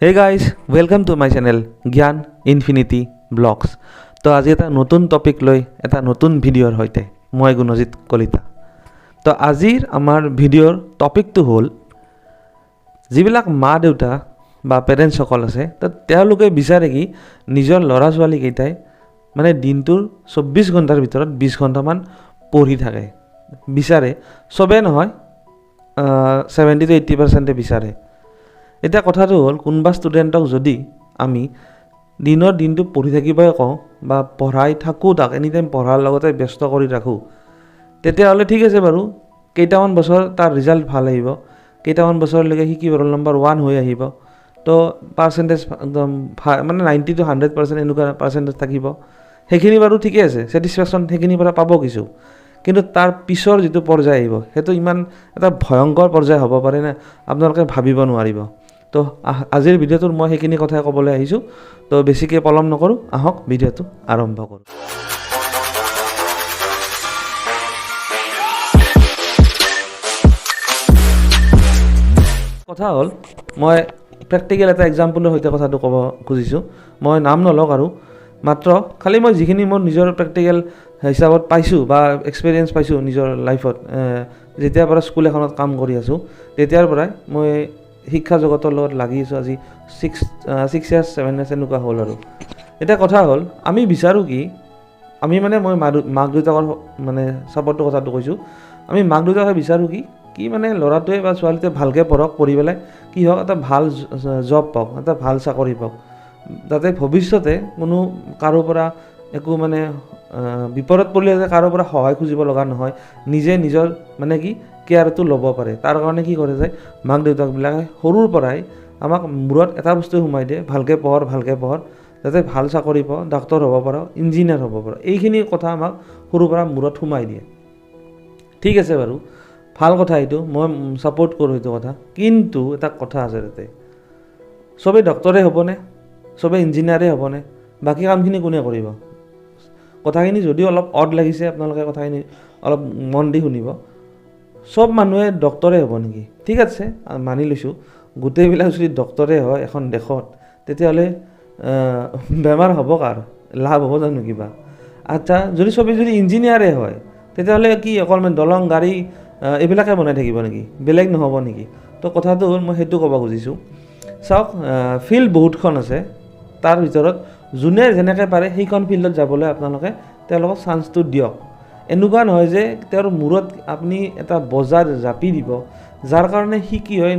Hey guys welcome to my channel জ্ঞান infinity blogs. তো আজি এটা নতুন টপিক লৈ এটা নতুন ভিডিঅ'ৰ সৈতে মই গুণজিৎ কলিতা। তো আজিৰ আমাৰ ভিডিঅ'ৰ টপিকটো হ'ল যিবিলাক মা দেউতা বা পেৰেণ্টছসকল আছে তো তেওঁলোকে বিচাৰে কি নিজৰ ল'ৰা ছোৱালীকেইটাই মানে দিনটোৰ 24 ঘণ্টাৰ ভিতৰত 20 ঘণ্টামান পঢ়ি থাকে। বিচাৰে, চবেই নহয়, 70 to 80% বিচাৰে। এতিয়া কথাটো হ'ল কোনোবা ষ্টুডেণ্টক যদি আমি দিনৰ দিনটো পঢ়ি থাকিবই কওঁ বা পঢ়াই থাকোঁ, তাক এনি টাইম পঢ়াৰ লগতে ব্যস্ত কৰি ৰাখোঁ, তেতিয়াহ'লে ঠিক আছে বাৰু, কেইটামান বছৰ তাৰ ৰিজাল্ট ভাল আহিব, কেইটামান বছৰলৈকে সি কি ৰোল নম্বৰ 1 হৈ আহিব, তো পাৰ্চেণ্টেজ একদম মানে 90 to 100% এনেকুৱা পাৰ্চেণ্টেজ থাকিব। সেইখিনি বাৰু ঠিকে আছে, ছেটিছফেকশ্যন সেইখিনিৰ পৰা পাব কিছু। কিন্তু তাৰ পিছৰ যিটো পৰ্যায় আহিব সেইটো ইমান এটা ভয়ংকৰ পৰ্যায় হ'ব পাৰে নে আপোনালোকে ভাবিব নোৱাৰিব। তো আজিৰ ভিডিঅ'টোত মই সেইখিনি কথাই ক'বলৈ আহিছোঁ। তো বেছিকৈ পলম নকৰোঁ, আহক ভিডিঅ'টো আৰম্ভ কৰোঁ। কথা হ'ল মই প্ৰেক্টিকেল এটা এক্সাম্পলৰ সৈতে কথাটো ক'ব খুজিছোঁ। মই নাম নলওঁ আৰু মাত্ৰ খালি মই যিখিনি মোৰ নিজৰ প্ৰেক্টিকেল হিচাপত পাইছোঁ বা এক্সপিৰিয়েঞ্চ পাইছোঁ নিজৰ লাইফত, যেতিয়াৰ পৰা স্কুল এখনত কাম কৰি আছোঁ তেতিয়াৰ পৰাই মই শিক্ষা জগতৰ লগত লাগি আছোঁ। আজি 6 years 7 years এনেকুৱা হ'ল। আৰু এতিয়া কথা হ'ল আমি বিচাৰোঁ কি, আমি মানে মই মাক দেউতাকৰ মানে ছাপৰ্টৰ কথাটো কৈছোঁ, আমি মাক দেউতাকে বিচাৰোঁ কি মানে ল'ৰাটোৱে বা ছোৱালীটোৱে ভালকৈ পঢ়ক, পঢ়ি পেলাই কি হওক এটা ভাল জব পাওক, এটা ভাল চাকৰি পাওক, যাতে ভৱিষ্যতে কোনো কাৰোৰ পৰা একো মানে বিপদত পৰিলে যে কাৰোৰ পৰা সহায় খুজিব লগা নহয়, নিজে নিজৰ মানে কি কেয়াৰটো ল'ব পাৰে। তাৰ কাৰণে কি কৰে যায় মাক দেউতাকবিলাকে সৰুৰ পৰাই আমাক মূৰত এটা বস্তু সোমাই দিয়ে, ভালকৈ পঢ়, যাতে ভাল চাকৰি পাওঁ, ডাক্তৰ হ'ব পাৰ, ইঞ্জিনিয়াৰ হ'ব পাৰ, এইখিনি কথা আমাক সৰুৰ পৰা মূৰত সোমাই দিয়ে। ঠিক আছে বাৰু, ভাল কথা, এইটো মই ছাপোৰ্ট কৰোঁ এইটো কথা। কিন্তু এটা কথা আছে, তাতে চবেই ডক্তৰে হ'বনে, চবেই ইঞ্জিনিয়াৰে হ'বনে, বাকী কামখিনি কোনে কৰিব? কথাখিনি যদিও অলপ অড লাগিছে, আপোনালোকে কথাখিনি অলপ মন দি শুনিব। চব মানুহে ডক্তৰে হ'ব নেকি? ঠিক আছে, মানি লৈছোঁ, গোটেইবিলাক যদি ডক্তৰে হয় এখন দেশত, তেতিয়াহ'লে বেমাৰ হ'ব কাৰ? লাভ হ'ব জানো কিবা? আচ্ছা, চবেই যদি ইঞ্জিনিয়াৰে হয় তেতিয়াহ'লে কি অকল মানে দলং গাড়ী এইবিলাকে বনাই থাকিব নেকি? বেলেগ নহ'ব নেকি? তো কথাটো হ'ল মই সেইটো ক'ব খুজিছোঁ। চাওক, ফিল্ড বহুতখন আছে, তাৰ ভিতৰত যোনে যেনেকৈ পাৰে সেইখন ফিল্ডত যাবলৈ আপোনালোকে তেওঁলোকক চান্সটো দিয়ক। এনেকুৱা নহয় যে তেওঁৰ মূৰত আপুনি এটা বজাৰ জাপি দিব, যাৰ কাৰণে সি কি হয়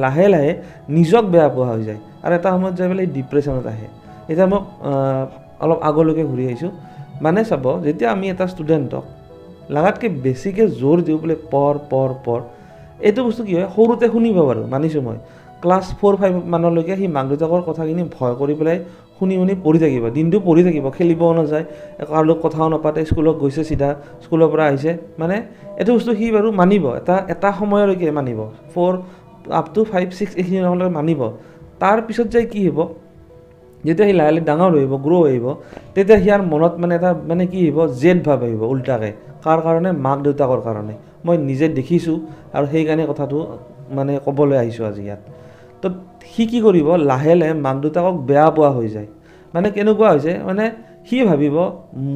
লাহে লাহে নিজক বেয়া পোৱা হৈ যায় আৰু এটা সময়ত যাই পেলাই ডিপ্ৰেশ্যনত আহে। এতিয়া মই অলপ আগলৈকে ঘূৰি আহিছোঁ। মানে চাব, যেতিয়া আমি এটা ষ্টুডেণ্টক লগাতকৈ বেছিকৈ জোৰ দিওঁ বোলে পঢ়, এইটো বস্তু কি হয় সৰুতে শুনিব পাৰোঁ, মানিছোঁ মই। ক্লাছ 4-5 মানলৈকে সি মাক দেউতাকৰ কথাখিনি ভয় কৰি পেলাই শুনি পঢ়ি থাকিব, দিনটো পঢ়ি থাকিব, খেলিবও নাযায়, কাৰো লগত কথাও নাপাতে, স্কুলত গৈছে চিধা, স্কুলৰ পৰা আহিছে, মানে এইটো বস্তু সি বাৰু মানিব, এটা সময়লৈকে মানিব, 4 up to 5-6 এইখিনি নহ'লে মানিব। তাৰপিছত যে কি হ'ব, যেতিয়া সি লাহে লাহে ডাঙৰ হৈ আহিব, গ্ৰ' হৈ আহিব, তেতিয়া সিয়াৰ মনত মানে এটা মানে কি আহিব, জেদ ভাৱ আহিব উল্টাকৈ। কাৰ কাৰণে? মাক দেউতাকৰ কাৰণে। মই নিজে দেখিছোঁ আৰু সেইকাৰণে কথাটো মানে ক'বলৈ আহিছোঁ আজি ইয়াত। তো সি কি কৰিব, লাহে লাহে মাক দেউতাকক বেয়া পোৱা হৈ যায়। মানে কেনেকুৱা হৈছে, মানে সি ভাবিব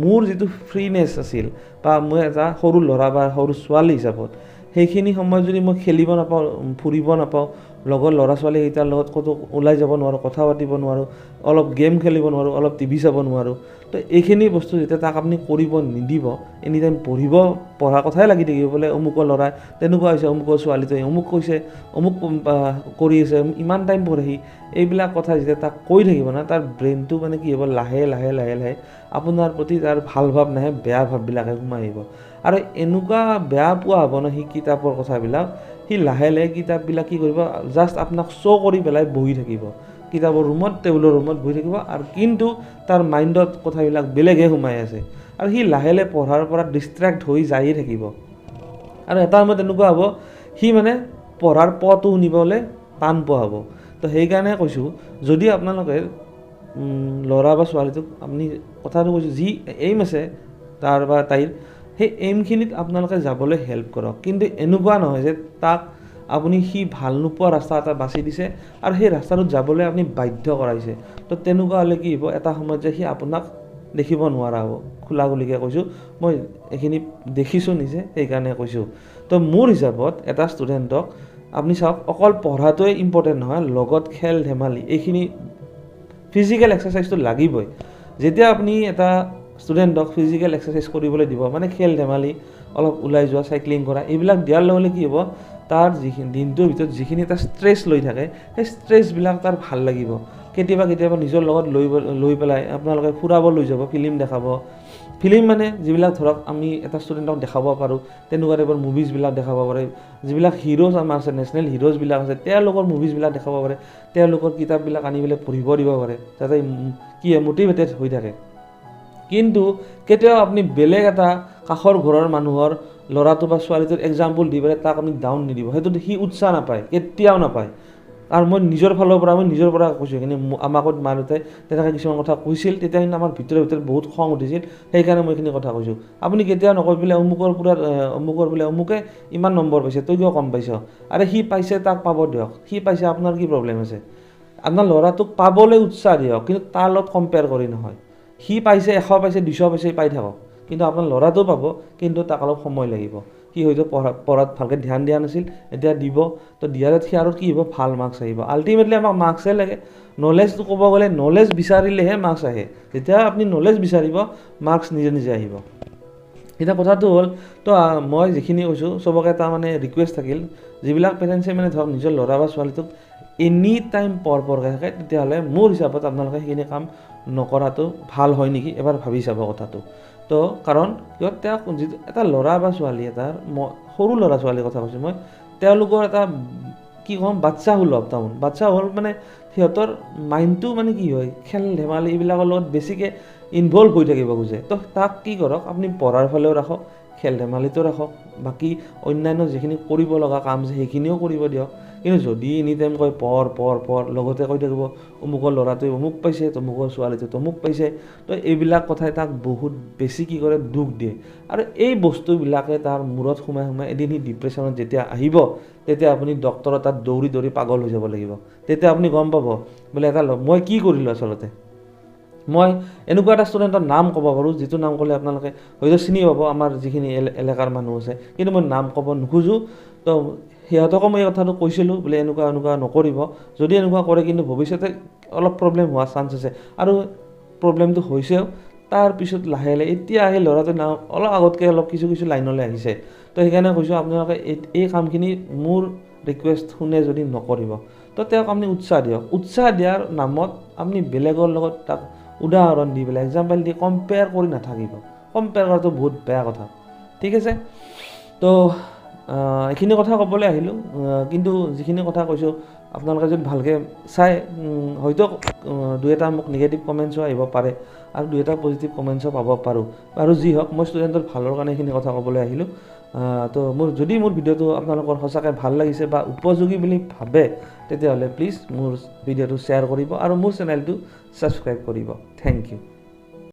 মোৰ যিটো ফ্ৰীনেছ আছিল বা মই এটা সৰু ল'ৰা বা সৰু ছোৱালী হিচাপত সেইখিনি সময়ত যদি মই খেলিব নাপাওঁ, ফুৰিব নাপাওঁ, লগৰ ল'ৰা ছোৱালীকেইটাৰ লগত ক'তো ওলাই যাব নোৱাৰোঁ, কথা পাতিব নোৱাৰোঁ, অলপ গেম খেলিব নোৱাৰোঁ, অলপ টিভি চাব নোৱাৰোঁ, তো এইখিনি বস্তু যেতিয়া তাক আপুনি কৰিব নিদিব, এনি টাইম পঢ়াৰ কথাই লাগি থাকিব, বোলে অমুকৰ ল'ৰাই তেনেকুৱা হৈছে, অমুকৰ ছোৱালীটোৱে অমুক কৈছে, অমুক কৰি আছে, ইমান টাইম পঢ়ে সি, এইবিলাক কথা যেতিয়া তাক কৈ থাকিব না, তাৰ ব্ৰেইনটো মানে কি হ'ব, লাহে লাহে আপোনাৰ প্ৰতি তাৰ ভাল ভাৱ নাহে, বেয়া ভাৱবিলাকে সোমাই আহিব। আৰু এনেকুৱা বেয়া পোৱা হ'ব ন সি কিতাপৰ কথাবিলাক, সি লাহে লাহে কিতাপবিলাক কি কৰিব, জাষ্ট আপোনাক শ্ব' কৰি পেলাই বহি থাকিব, কিতাপৰ ৰুমত, টেবুলৰ ৰুমত বহি থাকিব, আৰু কিন্তু তাৰ মাইণ্ডত কথাবিলাক বেলেগহে সোমাই আছে, আৰু সি লাহে লাহে পঢ়াৰ পৰা ডিষ্ট্ৰেক্ট হৈ যায়ে থাকিব। আৰু এটা সময়ত এনেকুৱা হ'ব, সি মানে পঢ়াৰ পথটো শুনিবলৈ টান পোৱা হ'ব। তো সেইকাৰণে কৈছোঁ, যদি আপোনালোকে ল'ৰা বা ছোৱালীটোক আপুনি কথাটো কৈছোঁ, যি এইম আছে তাৰ বা তাইৰ, সেই এইমখিনিত আপোনালোকে যাবলৈ হেল্প কৰক। কিন্তু এনেকুৱা নহয় যে তাক আপুনি সি ভাল নোপোৱা ৰাস্তা এটা বাছি দিছে আৰু সেই ৰাস্তাটোত যাবলৈ আপুনি বাধ্য কৰাইছে। তো তেনেকুৱা হ'লে কি হ'ব, এটা সময়ত যে সি আপোনাক দেখিব নোৱাৰা হ'ব। খোলাখুলিকৈ কৈছোঁ, মই এইখিনি দেখিছোঁ নিজে, সেইকাৰণে কৈছোঁ। তো মোৰ হিচাপত এটা ষ্টুডেণ্টক আপুনি চাওক, অকল পঢ়াটোৱে ইম্পৰ্টেণ্ট নহয়, লগত খেল ধেমালি এইখিনি ফিজিকেল এক্সাৰচাইজটো লাগিবই। যেতিয়া আপুনি এটা ষ্টুডেণ্টক ফিজিকেল এক্সাৰচাইজ কৰিবলৈ দিব, মানে খেল ধেমালি, অলপ ওলাই যোৱা, চাইক্লিং কৰা, এইবিলাক দিয়াৰ লগে লগে কি হ'ব, তাৰ যিখিনি দিনটোৰ ভিতৰত যিখিনি এটা ষ্ট্ৰেছ লৈ থাকে, সেই ষ্ট্ৰেছবিলাক তাৰ ভাল লাগিব। কেতিয়াবা নিজৰ লগত লৈ পেলাই আপোনালোকে ফুৰাব লৈ যাব, ফিল্ম দেখাব। ফিল্ম মানে যিবিলাক ধৰক আমি এটা ষ্টুডেণ্টক দেখাব পাৰোঁ, তেনেকুৱা টাইপৰ মুভিজবিলাক দেখাব পাৰে। যিবিলাক হিৰোজ আমাৰ আছে, নেশ্যনেল হিৰোজবিলাক আছে, তেওঁলোকৰ মুভিজবিলাক দেখাব পাৰে। তেওঁলোকৰ কিতাপবিলাক আনি পেলাই পঢ়িব দিব পাৰে, যাতে কি মটিভেটেড হৈ থাকে। কিন্তু কেতিয়াও আপুনি বেলেগ এটা কাষৰ ঘৰৰ মানুহৰ ল'ৰাটো বা ছোৱালীটোৰ এক্সাম্পল দি পেলাই তাক আপুনি ডাউন নিদিব, সেইটোত সি উৎসাহ নাপায়, কেতিয়াও নাপায়। আৰু মই নিজৰ ফালৰ পৰা কৈছোঁ, কিন্তু আমাকো মা দেউতাই তেনেকৈ কিছুমান কথা কৈছিল, তেতিয়া কিন্তু আমাৰ ভিতৰত বহুত খং উঠিছিল, সেইকাৰণে মই এইখিনি কথা কৈছোঁ। আপুনি কেতিয়াও নকৈ বোলে অমুকে ইমান নম্বৰ পাইছে, তই কিয় কম পাইছ, আৰে সি পাইছে, তাক পাব দিয়ক, সি পাইছে, আপোনাৰ কি প্ৰব্লেম আছে? আপোনাৰ ল'ৰাটোক পাবলৈ উৎসাহ দিয়ক, কিন্তু তাৰ লগত কম্পেয়াৰ কৰি নহয়। সি পাইছে, 100 পাইছে, 200 পাইছে, পাই থাকক, কিন্তু আপোনাৰ ল'ৰাটো পাব, কিন্তু তাক অলপ সময় লাগিব। সি হয়তো পঢ়াত ভালকৈ ধ্যান দিয়া নাছিল, এতিয়া দিব, তো দিয়াৰ সি আৰু কি হ'ব, ভাল মাৰ্কছ আহিব। আল্টিমেটলি আমাক মাৰ্কছহে লাগে। নলেজটো ক'ব গ'লে, নলেজ বিচাৰিলেহে মাৰ্কছ আহে। যেতিয়া আপুনি নলেজ বিচাৰিব, মাৰ্কছ নিজে নিজে আহিব। এতিয়া কথাটো হ'ল, তো মই যিখিনি কৈছোঁ, চবকে এটা মানে ৰিকুৱেষ্ট থাকিল, যিবিলাক পেৰেণ্টছে মানে ধৰক নিজৰ ল'ৰা বা ছোৱালীটোক এনি টাইম পঢ়াই থাকে, তেতিয়াহ'লে মোৰ হিচাপত আপোনালোকে সেইখিনি কাম নকৰাটো ভাল হয় নেকি, এবাৰ ভাবি চাব কথাটো। তো কাৰণ কিয়, তেওঁক যিটো এটা ল'ৰা বা ছোৱালী এটাৰ, সৰু ল'ৰা ছোৱালীৰ কথা কৈছোঁ মই, তেওঁলোকৰ এটা কি ক'ম, বাচ্চা হ'ল মানে সিহঁতৰ মাইণ্ডটো মানে কি হয়, খেল ধেমালি এইবিলাকৰ লগত বেছিকৈ ইনভলভ হৈ থাকিব খোজে। তো তাক কি কৰক, আপুনি পঢ়াৰ ফালেও ৰাখক, খেল ধেমালিটো ৰাখক, বাকী অন্যান্য যিখিনি কৰিব লগা কাম আছে সেইখিনিও কৰিব দিয়ক। কিন্তু যদি এনি টাইম কয় পঢ়, লগতে কৈ থাকিব অমুকৰ ল'ৰাটোৱে অমুক পাইছে, তমুকৰ ছোৱালীটোৱে তমুক পাইছে, তো এইবিলাক কথাই তাক বহুত বেছি কি কৰে, দুখ দিয়ে। আৰু এই বস্তুবিলাকে তাৰ মূৰত সোমাই এদিন সি ডিপ্ৰেশ্যনত যেতিয়া আহিব, তেতিয়া আপুনি ডক্টৰৰ তাত দৌৰি পাগল হৈ যাব লাগিব। তেতিয়া আপুনি গম পাব, বোলে মই কি কৰিলোঁ আচলতে। মই এনেকুৱা এটা ষ্টুডেণ্টৰ নাম ক'ব পাৰোঁ, যিটো নাম ক'লে আপোনালোকে হয়তো চিনি পাব, আমাৰ যিখিনি এলেকাৰ মানুহ আছে, কিন্তু মই নাম ক'ব নোখোজোঁ। তো সিহঁতকো মই এই কথাটো কৈছিলোঁ, বোলে এনেকুৱা নকৰিব, যদি এনেকুৱা কৰে কিন্তু ভৱিষ্যতে অলপ প্ৰব্লেম হোৱাৰ চান্স আছে। আৰু প্ৰব্লেমটো হৈছেও, তাৰপিছত লাহে এতিয়া সেই ল'ৰাটোৰ নাম অলপ আগতকৈ অলপ কিছু লাইনলৈ আহিছে। তো সেইকাৰণে কৈছোঁ, আপোনালোকে এই কামখিনি মোৰ ৰিকুৱেষ্ট শুনে যদি নকৰিব, তো তেওঁক আপুনি উৎসাহ দিয়ক। উৎসাহ দিয়াৰ নামত আপুনি বেলেগৰ লগত তাক উদাহৰণ দি পেলাই, এক্সাম্পল দি কম্পেয়াৰ কৰি নাথাকিব। কম্পেয়াৰ কৰাটো বহুত বেয়া কথা, ঠিক আছে। তো এইখিনি কথা ক'বলৈ আহিলোঁ, কিন্তু যিখিনি কথা কৈছোঁ আপোনালোকে যদি ভালকৈ চাই, হয়তো 2-এটা মোক নিগেটিভ কমেণ্টছো আহিব পাৰে, আৰু 2-এটা পজিটিভ কমেণ্টছো পাব পাৰোঁ। আৰু যি হওক, মই ষ্টুডেণ্টৰ ভালৰ কাৰণে এইখিনি কথা ক'বলৈ আহিলোঁ। তো যদি মোৰ ভিডিঅ'টো আপোনালোকৰ সঁচাকৈ ভাল লাগিছে বা উপযোগী বুলি ভাবে, তেতিয়াহ'লে প্লিজ মোৰ ভিডিঅ'টো শ্বেয়াৰ কৰিব আৰু মোৰ চেনেলটো ছাবস্ক্ৰাইব কৰিব। Thank U.